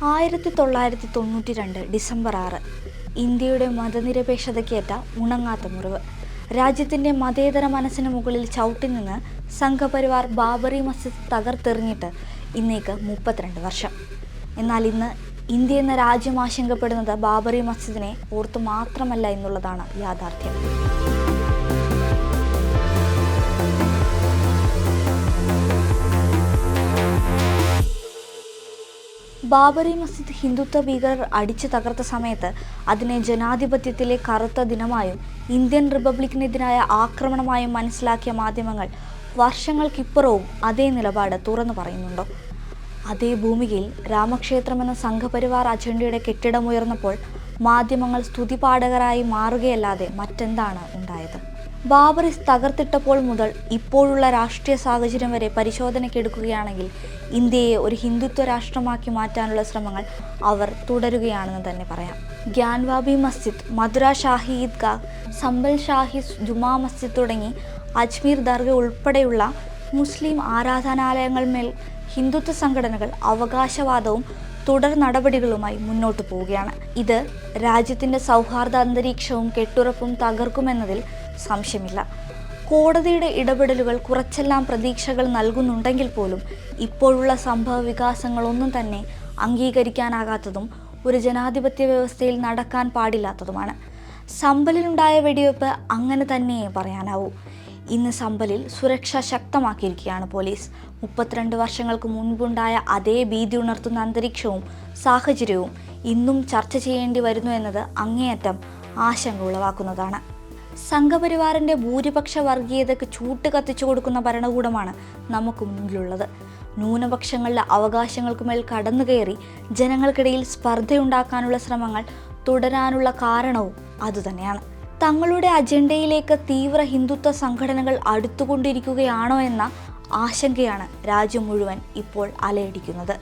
1992 December 6 ഇന്ത്യയുടെ മതനിരപേക്ഷതയ്ക്കേറ്റ ഉണങ്ങാത്ത മുറിവ്. രാജ്യത്തിൻ്റെ മതേതര മനസ്സിന് മുകളിൽ ചവിട്ടി നിന്ന് സംഘപരിവാർ ബാബറി മസ്ജിദ് തകർത്തെറിഞ്ഞിട്ട് ഇന്നേക്ക് 32 വർഷം. എന്നാൽ ഇന്ന് ഇന്ത്യ എന്ന രാജ്യം ആശങ്കപ്പെടുന്നത് ബാബറി മസ്ജിദിനെ ഓർത്തു മാത്രമല്ല എന്നുള്ളതാണ് യാഥാർത്ഥ്യം. ബാബറി മസ്ജിദ് ഹിന്ദുത്വ ഭീകരർ അടിച്ചു തകർത്ത സമയത്ത് അതിനെ ജനാധിപത്യത്തിലെ കറുത്ത ദിനമായും ഇന്ത്യൻ റിപ്പബ്ലിക്കിനെതിരായ ആക്രമണമായും മനസ്സിലാക്കിയ മാധ്യമങ്ങൾ വർഷങ്ങൾക്കിപ്പുറവും അതേ നിലപാട് തുറന്നു പറയുന്നുണ്ടോ? അതേ ഭൂമികയിൽ രാമക്ഷേത്രമെന്ന സംഘപരിവാർ അജണ്ടയുടെ കെട്ടിടമുയർന്നപ്പോൾ മാധ്യമങ്ങൾ സ്തുതിപാഠകരായി മാറുകയല്ലാതെ മറ്റെന്താണ് ഉണ്ടായത്? ബാബറി തകർത്തിട്ടപ്പോൾ മുതൽ ഇപ്പോഴുള്ള രാഷ്ട്രീയ സാഹചര്യം വരെ പരിശോധനയ്ക്കെടുക്കുകയാണെങ്കിൽ ഇന്ത്യയെ ഒരു ഹിന്ദുത്വ രാഷ്ട്രമാക്കി മാറ്റാനുള്ള ശ്രമങ്ങൾ അവർ തുടരുകയാണെന്ന് തന്നെ പറയാം. ഗ്യാൻവാബി മസ്ജിദ്, മധുര ഷാഹി ഈദ്ഗാഹ്, സംബൽ ഷാഹി ജുമാ മസ്ജിദ് തുടങ്ങി അജ്മീർ ദർഗ ഉൾപ്പെടെയുള്ള മുസ്ലിം ആരാധനാലയങ്ങളിന്മേൽ ഹിന്ദുത്വ സംഘടനകൾ അവകാശവാദവും തുടർ നടപടികളുമായി മുന്നോട്ട് പോവുകയാണ്. ഇത് രാജ്യത്തിൻ്റെ സൗഹാർദ്ദ അന്തരീക്ഷവും കെട്ടുറപ്പും തകർക്കുമെന്നതിൽ സംശയമില്ല. കോടതിയുടെ ഇടപെടലുകൾ കുറച്ചെല്ലാം പ്രതീക്ഷകൾ നൽകുന്നുണ്ടെങ്കിൽ പോലും ഇപ്പോഴുള്ള സംഭവ വികാസങ്ങളൊന്നും തന്നെ അംഗീകരിക്കാനാകാത്തതും ഒരു ജനാധിപത്യ വ്യവസ്ഥയിൽ നടക്കാൻ പാടില്ലാത്തതുമാണ്. സംഭലിലുണ്ടായ വെടിവെപ്പ് അങ്ങനെ തന്നെയേ പറയാനാവൂ. ഇന്ന് സംഭലിൽ സുരക്ഷ ശക്തമാക്കിയിരിക്കുകയാണ് പോലീസ്. 32 വർഷങ്ങൾക്ക് മുൻപുണ്ടായ അതേ ഭീതി ഉണർത്തുന്ന അന്തരീക്ഷവും സാഹചര്യവും ഇന്നും ചർച്ച ചെയ്യേണ്ടി വരുന്നു എന്നത് അങ്ങേയറ്റം ആശങ്ക ഉളവാക്കുന്നതാണ്. സംഘപരിവാറിൻ്റെ ഭൂരിപക്ഷ വർഗീയതയ്ക്ക് ചൂട്ട് കത്തിച്ചു കൊടുക്കുന്ന ഭരണകൂടമാണ് നമുക്ക് മുന്നിലുള്ളത്. ന്യൂനപക്ഷങ്ങളുടെ അവകാശങ്ങൾക്കുമേൽ കടന്നുകയറി ജനങ്ങൾക്കിടയിൽ സ്പർദ്ധയുണ്ടാക്കാനുള്ള ശ്രമങ്ങൾ തുടരാനുള്ള കാരണവും അതുതന്നെയാണ്. തങ്ങളുടെ അജണ്ടയിലേക്ക് തീവ്ര ഹിന്ദുത്വ സംഘടനകൾ അടുത്തുകൊണ്ടിരിക്കുകയാണോ എന്ന ആശങ്കയാണ് രാജ്യം മുഴുവൻ ഇപ്പോൾ അലയടിക്കുന്നത്.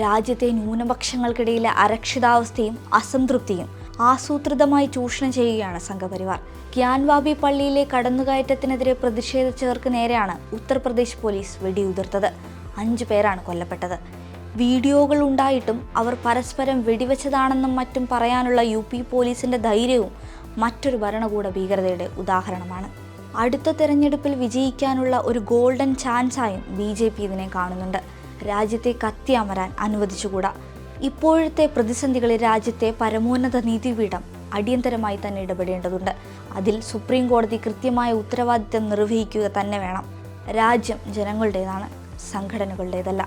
രാജ്യത്തെ ന്യൂനപക്ഷങ്ങൾക്കിടയിലെ അരക്ഷിതാവസ്ഥയും അസംതൃപ്തിയും ആസൂത്രിതമായി ചൂഷണം ചെയ്യുകയാണ് സംഘപരിവാർ. ഗ്യാൻവാബി പള്ളിയിലെ കടന്നുകയറ്റത്തിനെതിരെ പ്രതിഷേധിച്ചവർക്ക് നേരെയാണ് ഉത്തർപ്രദേശ് പോലീസ് വെടിയുതിർത്തത്. 5 പേരാണ് കൊല്ലപ്പെട്ടത്. വീഡിയോകൾ ഉണ്ടായിട്ടും അവർ പരസ്പരം വെടിവെച്ചതാണെന്നും മറ്റും പറയാനുള്ള UP പോലീസിൻ്റെ ധൈര്യവും മറ്റൊരു ഭരണകൂട ഭീകരതയുടെ ഉദാഹരണമാണ്. അടുത്ത തെരഞ്ഞെടുപ്പിൽ വിജയിക്കാനുള്ള ഒരു ഗോൾഡൻ ചാൻസായും BJP ഇതിനെ കാണുന്നുണ്ട്. രാജ്യത്തെ കത്തിയമരാൻ അനുവദിച്ചുകൂടാ. ഇപ്പോഴത്തെ പ്രതിസന്ധികളിൽ രാജ്യത്തെ പരമോന്നത നീതിപീഠം അടിയന്തരമായി തന്നെ ഇടപെടേണ്ടതുണ്ട്. അതിൽ സുപ്രീം കോടതി കൃത്യമായ ഉത്തരവാദിത്തം നിർവഹിക്കുക തന്നെ വേണം. രാജ്യം ജനങ്ങളുടേതാണ്, സംഘടനകളുടേതല്ല.